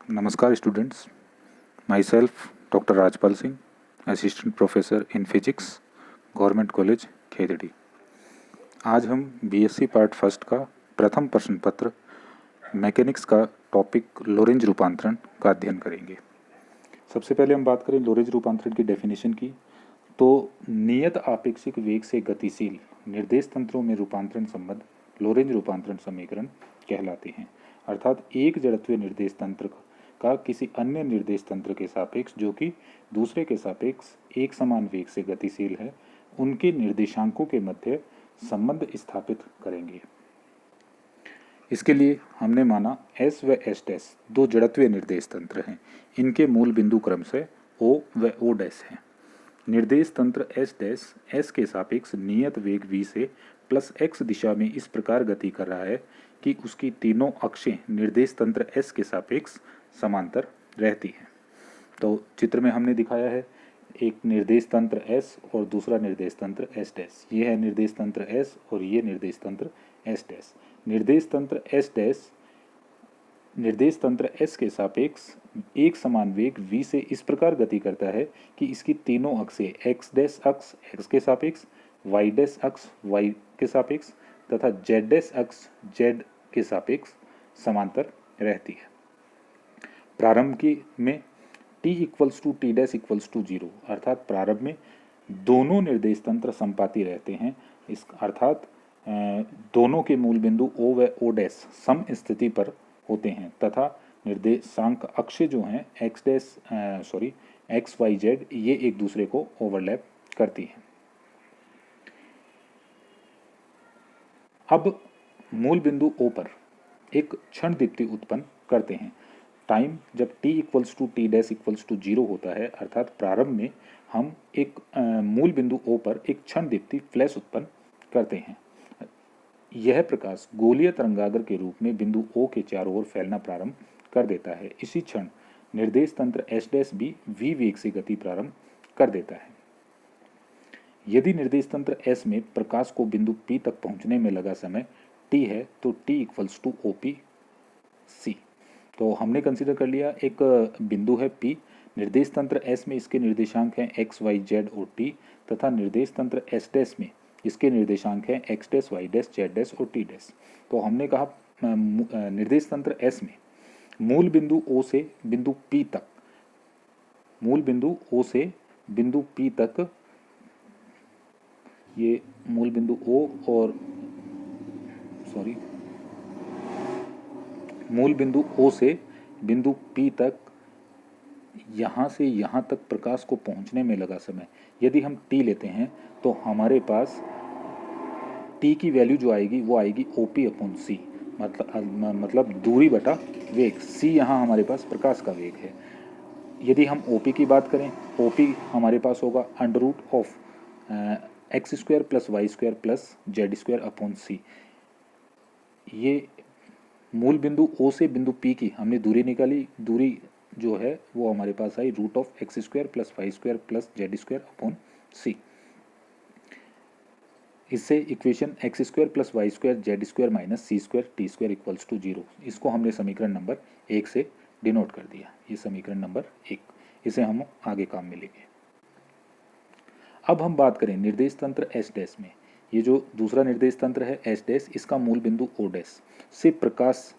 नमस्कार students, my self doctor Rajpal Singh, assistant professor in physics, government college Khetri. आज हम BSc part first का प्रथम प्रश्न पत्र मैकेनिक्स का टॉपिक लोरेंज रूपांतरण का अध्ययन करेंगे। सबसे पहले हम बात करें लोरेंज रूपांतरण की डेफिनेशन की, तो नियत आपेक्षिक वेग से गतिशील निर्देश तंत्रों में रूपांतरण संबंध लोरेंज रूपांतरण समीकरण कहलाते हैं। अर्थात एक जड़त्वीय निर्देश तंत्र का किसी अन्य निर्देश तंत्र के सापेक्ष जो कि दूसरे के सापेक्ष एक समान वेग से गतिशील है, उनके निर्देशांकों के मध्य संबंध स्थापित करेंगे। इसके लिए हमने माना एस व एस डैश दो जड़त्वीय निर्देश तंत्र हैं। इनके मूल बिंदु क्रमशः ओ व ओ डैश हैं। निर्देश तंत्र एस डैश एस के सापेक्ष नियत वेग v से प्लस x दिशा में इस प्रकार गति कर रहा है कि उसकी तीनों अक्षें निर्देश तंत्र s के सापेक्ष समांतर रहती हैं। तो चित्र में हमने दिखाया है एक निर्देश तंत्र s और दूसरा निर्देश तंत्र s डैश। ये है निर्देश तंत्र s और ये निर्देश तंत्र s डैश। निर्देश तंत्र s के सापेक्ष एक समान वेग v से इस प्रकार गति करता है कि इसकी तीनों अक्षें x डैश अक्ष x के सापेक्ष, y डैश अक्ष y के सापेक्ष तथा z डैश अक्ष z के सापेक्ष समांतर रहती है। प्रारंभ में t equals to t dash equals to 0, अर्थात प्रारंभ में दोनों निर्देश तंत्र समपाती रहते हैं। इस अर्थात दोनों के मूल बिंदु o व o डैश सम स्थिति पर होते हैं तथा निर्देशांक अक्ष जो हैं एक्स वाई जेड ये एक दूसरे को ओवरलैप करती हैं। अब मूल बिंदु O पर एक क्षण दीप्ति उत्पन्न करते हैं। टाइम जब t equals to t dash equals to 0 होता है, अर्थात प्रारंभ में हम एक मूल बिंदु O पर एक क्षण दीप्ति फ्लैश उत्पन्न करते हैं। यह प्रकाश गोलीय तरंगागर के रूप में बिंदु O के चारों ओर फैलना प्रारंभ कर देता है। इसी क्षण निर्देश तंत्र S डैश भी v वेग से गति प्रारंभ कर देता है। यदि निर्देश तंत्र S में प्रकाश को बिंदु P तक पहुंचने में लगा समय t है तो t इक्वल्स टू OPC। तो हमने कंसीडर कर लिया एक बिंदु है P, निर्देश तंत्र S में इसके निर्देशांक हैं x, y, z और t तथा निर्देश तंत्र S डैश में इसके निर्देशांक हैं x dash, y dash, z dash और t डैश। तो हमने कहा निर्देश तंत्र S में मूल बिंदु O से बिंदु P तक, मूल बिंदु O से बिंदु P तक, ये मूल बिंदु O और मूल बिंदु O से बिंदु P तक, यहाँ से यहाँ तक प्रकाश को पहुँचने में लगा समय यदि हम t लेते हैं तो हमारे पास t की वैल्यू जो आएगी वो आएगी OP/c, मतलब दूरी बटा वेग। c यहाँ हमारे पास प्रकाश का वेग है। यदि हम OP की बात करें, OP हमारे पास होगा √ x² + y² + z²/c। ये मूल बिंदु O से बिंदु P की हमने दूरी निकाली, दूरी जो है वो हमारे पास आई √x² + y² + z²/c। इससे equation x² + y² z² - c² t² equals to 0, इसको हमने समीकरण नंबर 1 से डिनोट कर दिया। ये समीकरण नंबर 1, इसे हम आगे काम में लेंगे। अब हम बात करें निर्देश तंत्र S डैश में। ये जो दूसरा निर्देश तंत्र है S डैश, इसका मूल बिंदु O डैश से प्रकाश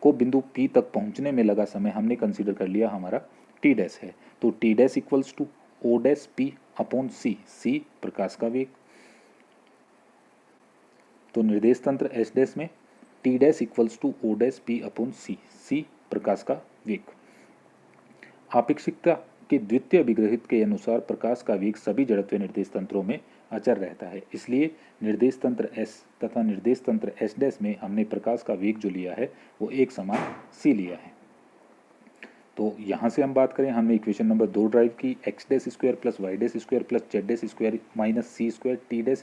को बिंदु P तक पहुंचने में लगा समय हमने कंसीडर कर लिया हमारा t डैश है। तो t dash equals to O dash P/c, c प्रकाश का वेग। तो निर्देश तंत्र S डैश में t dash equals to O dash P/c, c प्रकाश का वेग। आपेक्षिकता के द्वितीय अभिग्रहित के अनुसार प्रकाश का वेग सभी जड़त्वीय निर्देश तंत्रों में अचर रहता है। इसलिए निर्देश तंत्र S तथा निर्देश तंत्र S डैश में हमने प्रकाश का वेग जो लिया है वो एक समान c लिया है। तो यहाँ से हम बात करें, हमने इक्वेशन नंबर 2 ड्राइव की, x² + y² + z² - c²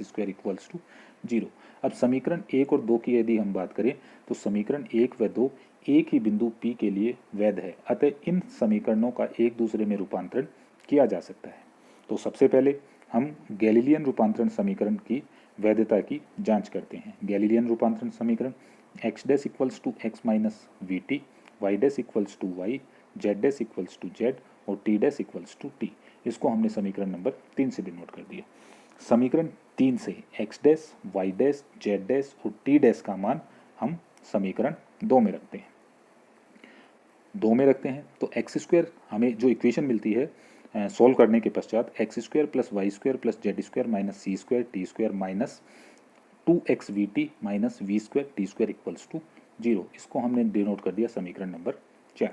t² equals to 0। अब समीकरण 1 और 2 की यदि हम बात करें तो समीकरण 1 व 2 एक ही बिंदु P के लिए वैध है, अतः इन समीकरणों का एक दूसरे में रूपांतरण किया जा सकता है। तो सबसे पहले हम गैलीलियन रूपांतरण समीकरण की वैधता की जांच करते हैं। गैलीलियन रूपांतरण समीकरण x dash equals to x - vt, y dash equals to y, z dash equals to z और t dash equals to t. इसको हमने समीकरण नंबर 3 से डिनोट कर दिया। समीकरण 3 से x dash, y dash, z dash और टी डैश का मान हम समीकरण 2 में रखते हैं। 2 में रखते हैं तो एक्स स्क्वायर हमें जो इक्वेशन मिलती है सॉल्व करने के पश्चात x square plus y square plus z square minus c square t square minus 2xvt minus v square t square equals to 0। इसको हमने डिनोट कर दिया समीकरण नंबर 4।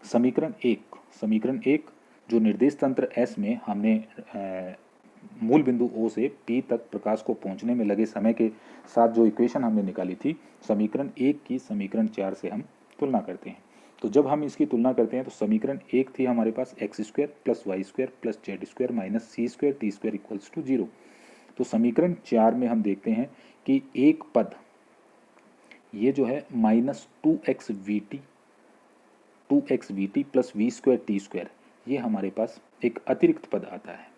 समीकरण एक जो निर्देश तंत्र S में हमने मूल बिंदु O से P तक प्रकाश को पहुंचने में लगे समय के साथ जो इक्वेशन हमने निकाली थी, समीकरण 1 की समीकरण 4 से हम तुलना करते हैं। तो जब हम इसकी तुलना करते हैं तो समीकरण 1 थी हमारे पास x square plus y square plus z square minus c square t square equals to 0। तो समीकरण 4 में हम देखते हैं कि एक पद ये जो है minus 2xvt plus v square t square, ये हमारे पास एक अतिरिक्त पद आता है।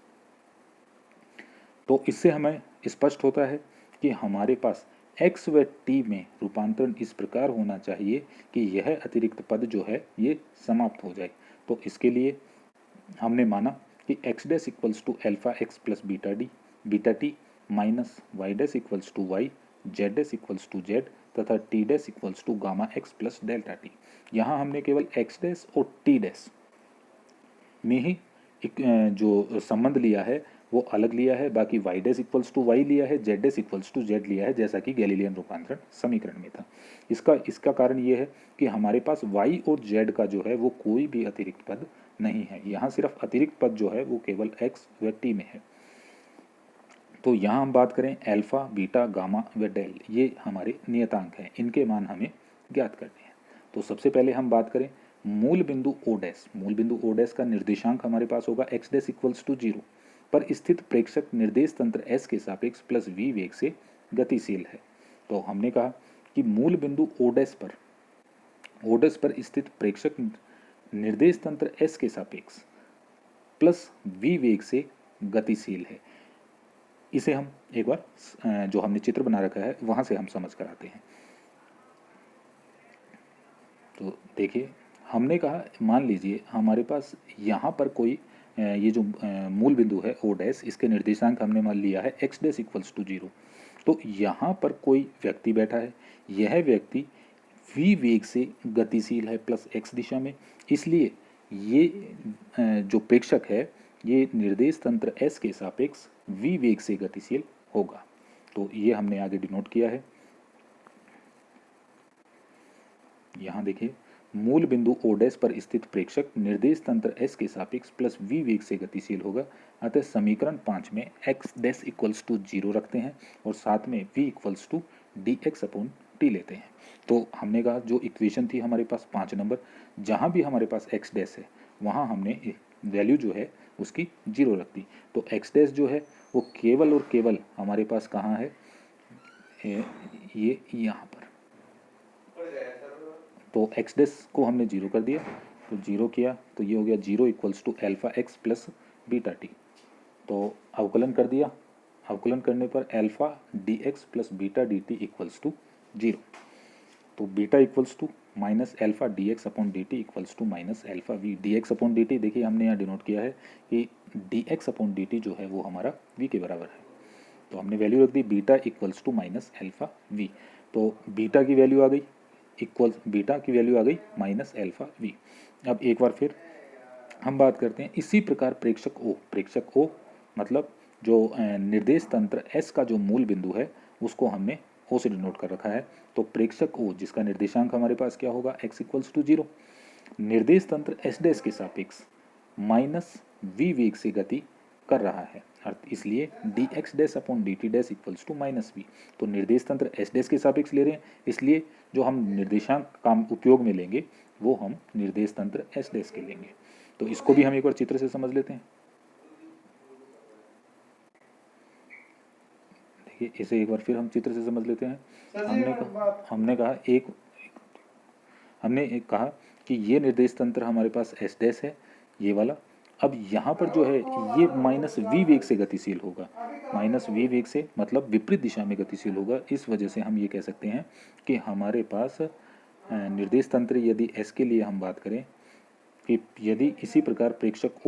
तो इससे हमें स्पष्ट होता है कि हमारे पास x व t में रूपांतरण इस प्रकार होना चाहिए कि यह अतिरिक्त पद जो है ये समाप्त हो जाए। तो इसके लिए हमने माना कि x dash equals to alpha x plus beta t minus y dash equals to y, z dash equals to z तथा t dash equals to gamma x plus delta t. यहाँ हमने केवल x डैश और t dash में ही जो संबंध लिया है वो अलग लिया है, बाकी y dash equals to y लिया है, z dash equals to z लिया है, जैसा कि गैलीलियन रूपांतरण समीकरण में था। इसका कारण ये है कि हमारे पास y और z का जो है वो कोई भी अतिरिक्त पद नहीं है। यहाँ सिर्फ अतिरिक्त पद जो है वो केवल x व t में है। तो यहाँ हम बात करें अल्फा, बीटा, गामा व डेल, ये हमारे नियतांक हैं, इनके मान हमें ज्ञात करने हैं। तो सबसे पहले हम बात करें मूल बिंदु ओ डैश का निर्देशांक हमारे पास होगा एक्स डैश इक्वल्स टू 0 पर स्थित प्रेक्षक निर्देश तंत्र S के सापेक्ष प्लस v वेग से गतिशील है। तो हमने कहा कि मूल बिंदु ओ डैश पर स्थित प्रेक्षक निर्देश तंत्र S के सापेक्ष प्लस v वेग से गतिशील है। इसे हम एक बार जो हमने चित्र बना रखा है वहां से हम समझ कर आते हैं। तो देखिए, हमने कहा मान लीजिए हमारे पास यहाँ पर कोई ये जो मूल बिंदु है ओ डैश, इसके निर्देशांक हमने मान लिया है एक्स डैश इक्वल्स टू 0। तो यहाँ पर कोई व्यक्ति बैठा है, यह व्यक्ति v वेग से गतिशील है प्लस x दिशा में, इसलिए ये जो प्रेक्षक है ये निर्देश तंत्र S के सापेक्ष v वेग से गतिशील होगा। तो ये हमने आगे डिनोट किया है। यहाँ देखिए, मूल बिंदु ओ डैश पर स्थित प्रेक्षक निर्देश तंत्र S के सापेक्ष प्लस v वेग से गतिशील होगा। अतः समीकरण 5 में x डैश इक्वल्स टू 0 रखते हैं और साथ में v equals to dx upon t लेते हैं। तो हमने कहा जो इक्वेशन थी हमारे पास 5 नंबर, जहाँ भी हमारे पास x डैश है वहाँ हमने वैल्यू जो है उसकी 0 रख दी। तो x डैश जो है वो केवल और केवल हमारे पास कहाँ है, ये यहाँ पर। तो एक्स डैश को हमने 0 कर दिया, तो 0 किया तो ये हो गया 0 equals to alpha x plus beta t. तो अवकलन कर दिया, अवकलन करने पर alpha d x plus beta d t equals to 0। तो beta equals to minus alpha d x upon d t equals to minus alpha v. D x upon d t देखिए हमने यहाँ डिनोट किया है कि d x upon d t जो है वो हमारा वी के बराबर है। तो हमने वैल्यू रख दी beta equals to minus alpha v. तो बीटा की वैल्यू आ गई बीटा की वैल्यू आ गई माइनस एल्फा वी। अब एक बार फिर हम बात करते हैं इसी प्रकार प्रेक्षक ओ मतलब जो निर्देश तंत्र S का जो मूल बिंदु है उसको हमने O से डिनोट कर रखा है। तो प्रेक्षक O जिसका निर्देशांक हमारे पास क्या होगा x इक्वल्स टू 0, निर्देश तंत्र S डैश के सापेक्ष माइनस v वेग से गति कर रहा है, इसलिए d x dash upon d t dash equals to minus v. तो निर्देश तंत्र एस डैश के सापेक्ष ले रहे हैं, इसलिए जो हम निर्देशांक काम उपयोग में लेंगे वो हम निर्देश तंत्र एस डैश के लेंगे। तो इसको भी हम एक बार चित्र से समझ लेते हैं। देखिए इसे एक बार फिर हम चित्र से समझ लेते हैं। हमने कहा कि ये निर्देश तंत्र हमारे पास एस डैश है, ये वाला। अब यहाँ पर जो है ये माइनस वी वेग से गतिशील होगा, माइनस वी वेग से मतलब विपरीत दिशा में गतिशील होगा। इस वजह से हम ये कह सकते हैं कि हमारे पास निर्देश तंत्र यदि एस के लिए हम बात करें कि यदि इसी प्रकार प्रेक्षक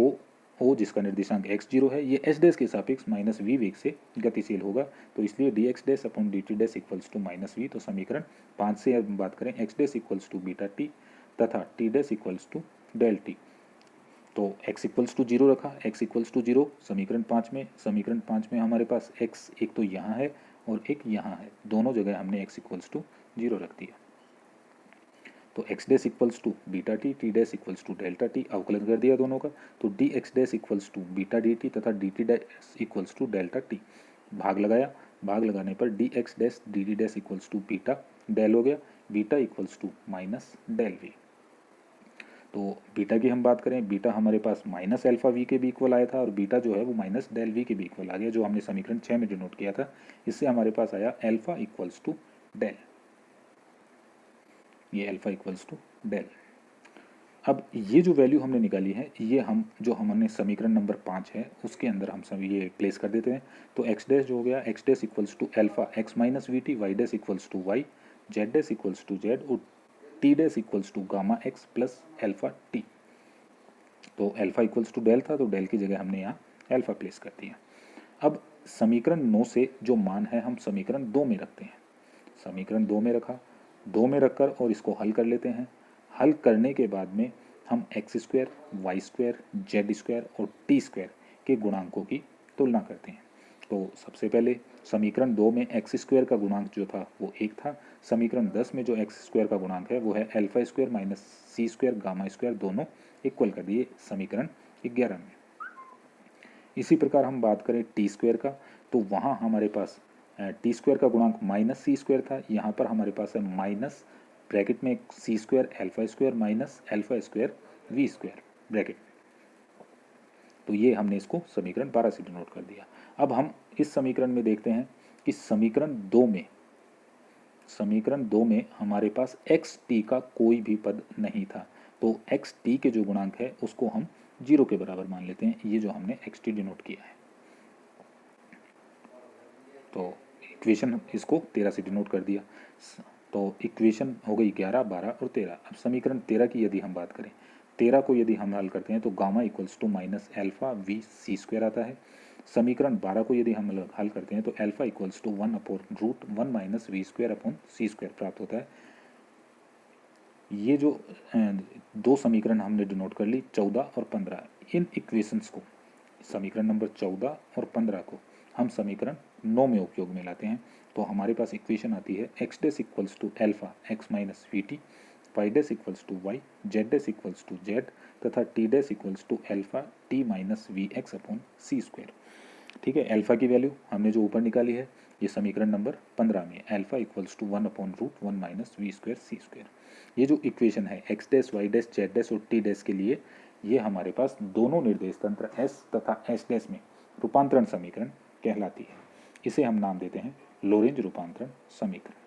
ओ जिसका निर्देशांक x0 है ये h डैश के सापेक्ष माइनस v वेग से गतिशील होगा, तो इसलिए dx dash upon dt dash equals to minus v। तो समीकरण 5 से अब बात करें x dash equals to beta t तथा t dash equals to del t. तो x इक्वल्स टू 0 रखा, x इक्वल्स टू 0 समीकरण 5 में हमारे पास x एक तो यहाँ है और एक यहाँ है, दोनों जगह हमने x इक्वल्स टू 0 रख दिया। तो x dash equals to beta t, t dash equals to delta t, अवकलन कर दिया दोनों का, तो d x dash equals to beta d t तथा d t dash equals to delta t. भाग लगाया, भाग लगाने पर d x dash d d dash equals to beta del हो गया, beta equals to minus del v. तो beta की हम बात करें, बीटा हमारे पास माइनस एल्फा वी के भी इक्वल आया था और बीटा जो है वो माइनस डेल वी के भी इक्वल आ गया, जो हमने समीकरण 6 में डिनोट किया था। इससे हमारे पास आया एल्फा इक्वल्स टू डेल, ये एल्फा इक्वल्स टू डेल। अब ये जो वैल्यू हमने निकाली है ये हमने समीकरण नंबर 5 है उसके अंदर हम सब ये प्लेस कर देते हैं। तो एक्स डैश जो हो गया, x dash equals to alpha x minus v t, y dash equals to y, z dash equals to z और t dash equals to gamma x plus alpha t. तो alpha equals to del था तो del की जगह हमने यहाँ alpha place कर दिया। अब समीकरण 9 से जो मान है हम समीकरण 2 में रखते हैं। समीकरण 2 में रखा, 2 में रखकर और इसको हल कर लेते हैं। हल करने के बाद में हम x square, y square, z square और टी स्क्वायर के गुणांकों की तुलना करते हैं। तो सबसे पहले समीकरण 2 में एक्स स्क्वायर का गुणांक जो था वो 1 था। समीकरण 10 में जो एक्स स्क्वायर का गुणांक है वो है alpha square minus c square gamma square, दोनों इक्वल कर दिए समीकरण 11 में। इसी प्रकार हम बात करें टी स्क्वायर का, तो वहाँ हमारे पास टी स्क्वायर का गुणांक माइनस सी स्क्वायर था, यहाँ पर हमारे पास है माइनस ब्रैकेट में c square alpha square minus alpha square v square bracket. तो ये हमने इसको समीकरण 12 से डिनोट कर दिया। अब हम इस समीकरण में देखते हैं कि समीकरण 2 में हमारे पास एक्स टी का कोई भी पद नहीं था, तो एक्स टी के जो गुणांक है उसको हम 0 के बराबर मान लेते हैं, ये जो हमने एक्स टी डिनोट किया है। तो इक्वेशन इसको 13 से डिनोट कर दिया। तो इक्वेशन हो गई 11, 12 और 13। अब समीकरण 13 की यदि हम बात करें, 13 को यदि हम हल करते हैं तो gamma equals to minus alpha v c square आता है। समीकरण 12 को यदि हम हल करते हैं तो alpha equals to 1 upon root 1 minus v square upon c square प्राप्त होता है। ये जो दो समीकरण हमने डिनोट कर ली 14 और 15, इन इक्वेशंस को समीकरण नंबर 14 और 15 को हम समीकरण 9 में उपयोग में लाते हैं। तो हमारे पास इक्वेशन आती है x dash equals to alpha x minus v t, y dash equals to y, z dash equals to z तथा t dash equals to alpha t minus v x upon c square. ठीक है, alpha की value हमने जो ऊपर निकाली है ये समीकरण नंबर 15 में alpha equals to 1 upon root 1 minus v square c square. ये जो इक्वेशन है x dash y dash z dash और टी डैश के लिए ये हमारे पास दोनों निर्देश तंत्र एस तथा एस डैश में रूपांतरण समीकरण कहलाती है। इसे हम नाम देते हैं लोरेंज रूपांतरण समीकरण।